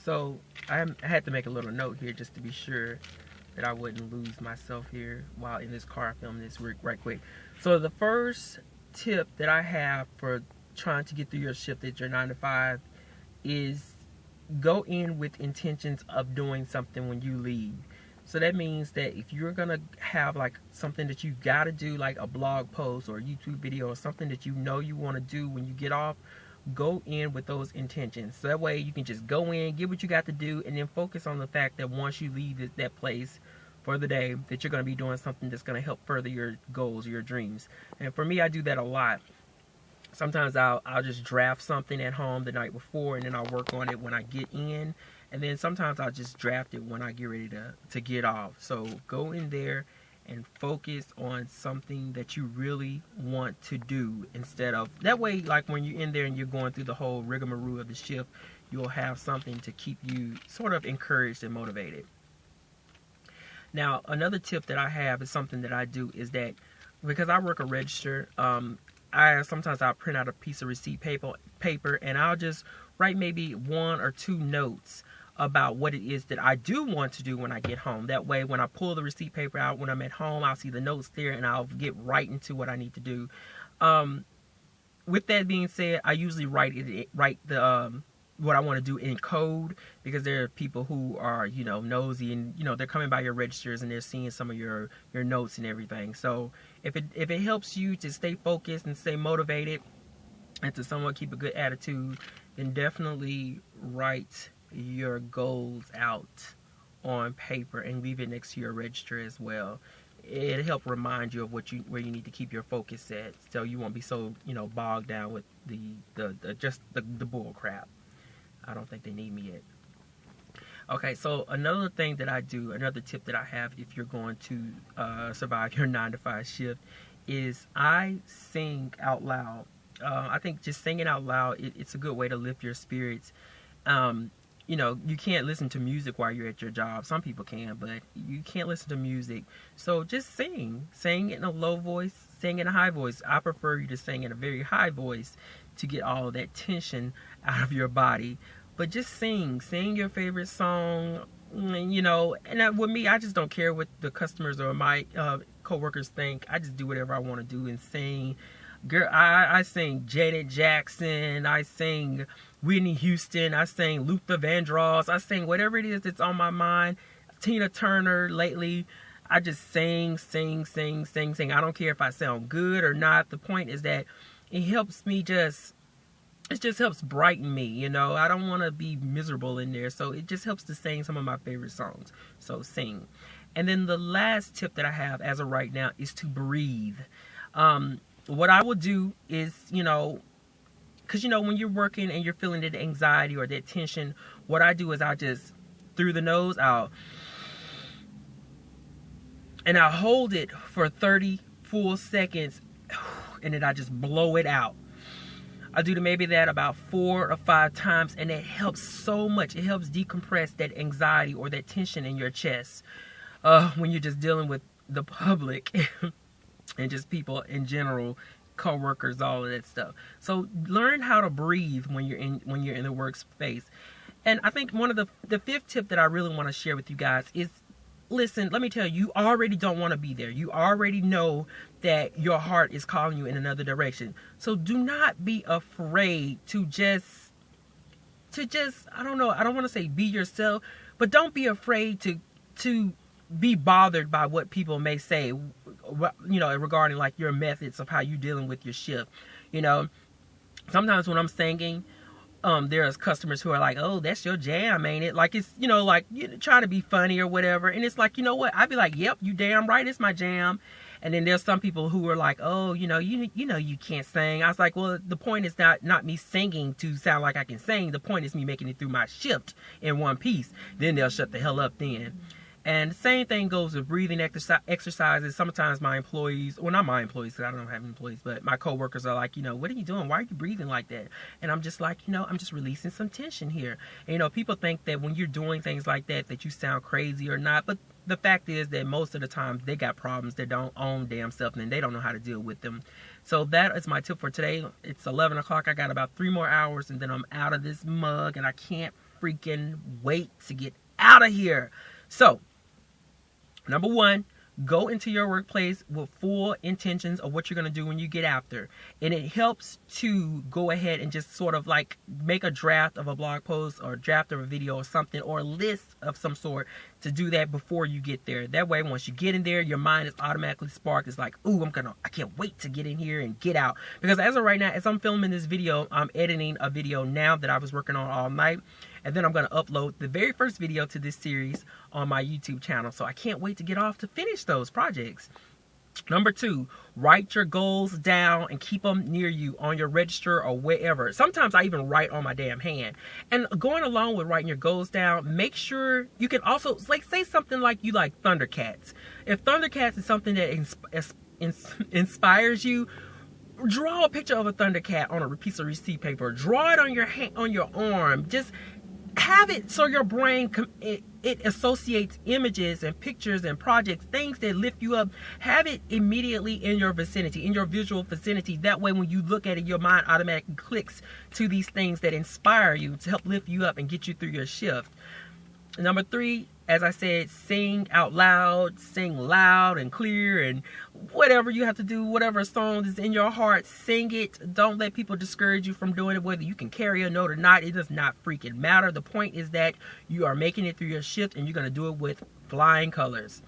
So I had to make a little note here just to be sure that I wouldn't lose myself here while in this car filming this right quick. So the first tip that I have for trying to get through your shift at your 9 to 5 is go in with intentions of doing something when you leave. So that means that if you're gonna have like something that you gotta do, like a blog post or a YouTube video or something that you know you want to do when you get off, go in with those intentions. So that way you can just go in, get what you got to do, and then focus on the fact that once you leave that place for the day, that you're going to be doing something that's going to help further your goals, your dreams. And for me, I do that a lot. Sometimes I'll just draft something at home the night before, and then I'll work on it when I get in. And then sometimes I'll just draft it when I get ready to get off. So go in there and focus on something that you really want to do, instead of, that way, like when you're in there and you're going through the whole rigmarole of the shift, you'll have something to keep you sort of encouraged and motivated. Now, another tip that I have is something that I do is that, because I work a register, sometimes I'll print out a piece of receipt paper and I'll just write maybe 1 or 2 notes about what it is that I do want to do when I get home. That way, when I pull the receipt paper out when I'm at home, I'll see the notes there and I'll get right into what I need to do. With that being said, I usually write what I want to do in code, because there are people who are, nosy, and they're coming by your registers and they're seeing some of your notes and everything. So if it helps you to stay focused and stay motivated and to somewhat keep a good attitude, then definitely write your goals out on paper and leave it next to your register as well. It'll help remind you of where you need to keep your focus at, so you won't be so bogged down with the bull crap. I don't think they need me yet. Okay, so another thing that I do, another tip that I have if you're going to survive your 9 to 5 shift, is I sing out loud. I think just singing out loud, it's a good way to lift your spirits. You can't listen to music while you're at your job. Some people can, but you can't listen to music. So just sing. Sing in a low voice, sing in a high voice. I prefer you to sing in a very high voice to get all of that tension out of your body. But just sing your favorite song, and with me, I just don't care what the customers or my co-workers think. I just do whatever I want to do and sing. Girl, I sing Janet Jackson, I sing Whitney Houston, I sing Luther Vandross, I sing whatever it is that's on my mind. Tina Turner lately. I just sing. I don't care if I sound good or not. The point is that it helps me it just helps brighten me, I don't want to be miserable in there. So it just helps to sing some of my favorite songs. So sing. And then the last tip that I have as of right now is to breathe. What I will do is, because, when you're working and you're feeling that anxiety or that tension, what I do is I just, through the nose, I'll hold it for 30 full seconds, and then I just blow it out. I do maybe that about 4 or 5 times, and it helps so much. It helps decompress that anxiety or that tension in your chest when you're just dealing with the public and just people in general, co-workers, all of that stuff. So learn how to breathe when you're in the workspace. And I think one of the 5th tip that I really want to share with you guys is, listen, let me tell you, you already don't want to be there. You already know that your heart is calling you in another direction. So do not be afraid to just I don't know, I don't want to say be yourself, but don't be afraid to be bothered by what people may say, regarding like your methods of how you're dealing with your shift. Sometimes when I'm singing, there's customers who are like, "Oh, that's your jam, ain't it?" Like, it's, trying to be funny or whatever. And it's like, what? I'd be like, "Yep, you damn right, it's my jam." And then there's some people who are like, "Oh, you can't sing." I was like, well, the point is not me singing to sound like I can sing. The point is me making it through my shift in one piece. Then they'll shut the hell up then. And the same thing goes with breathing exercises. Sometimes my employees, well, not my employees, because I don't have employees, but my coworkers are like, what are you doing? Why are you breathing like that? And I'm just like, I'm just releasing some tension here. And, people think that when you're doing things like that you sound crazy or not. But the fact is that most of the time they got problems that don't own damn self, and they don't know how to deal with them. So that is my tip for today. It's 11 o'clock. I got about 3 more hours, and then I'm out of this mug, and I can't freaking wait to get out of here. So, number one, go into your workplace with full intentions of what you're going to do when you get after. And it helps to go ahead and just sort of like make a draft of a blog post or a draft of a video or something, or a list of some sort, to do that before you get there. That way, once you get in there, your mind is automatically sparked. It's like, ooh, I can't wait to get in here and get out. Because as of right now, as I'm filming this video, I'm editing a video now that I was working on all night. And then I'm going to upload the very first video to this series on my YouTube channel. So I can't wait to get off to finish those projects. Number two, write your goals down and keep them near you on your register or wherever. Sometimes I even write on my damn hand. And going along with writing your goals down, make sure you can also, like, say something like you like Thundercats. If Thundercats is something that inspires you, draw a picture of a Thundercat on a piece of receipt paper. Draw it on your hand, on your arm. Just have it so your brain it associates images and pictures and projects, things that lift you up. Have it immediately in your vicinity, in your visual vicinity. That way, when you look at it, your mind automatically clicks to these things that inspire you to help lift you up and get you through your shift. Number three, as I said, sing out loud, sing loud and clear, and whatever you have to do, whatever song is in your heart, sing it. Don't let people discourage you from doing it, whether you can carry a note or not. It does not freaking matter. The point is that you are making it through your shift, and you're going to do it with flying colors.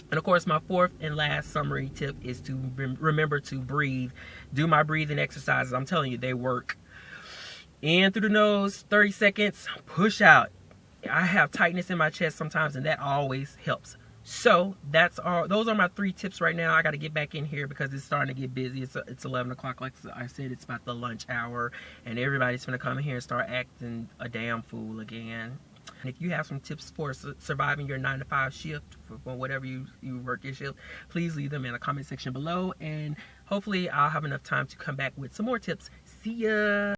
And of course, my fourth and last summary tip is to remember to breathe. Do my breathing exercises. I'm telling you, they work. In through the nose, 30 seconds, push out. I have tightness in my chest sometimes, and that always helps. So that's all. Those are my 3 tips right now. I got to get back in here because it's starting to get busy. It's 11 o'clock. Like I said, it's about the lunch hour, and everybody's going to come in here and start acting a damn fool again. And if you have some tips for surviving your 9-to-5 shift, for whatever you work your shift, please leave them in the comment section below, and hopefully I'll have enough time to come back with some more tips. See ya!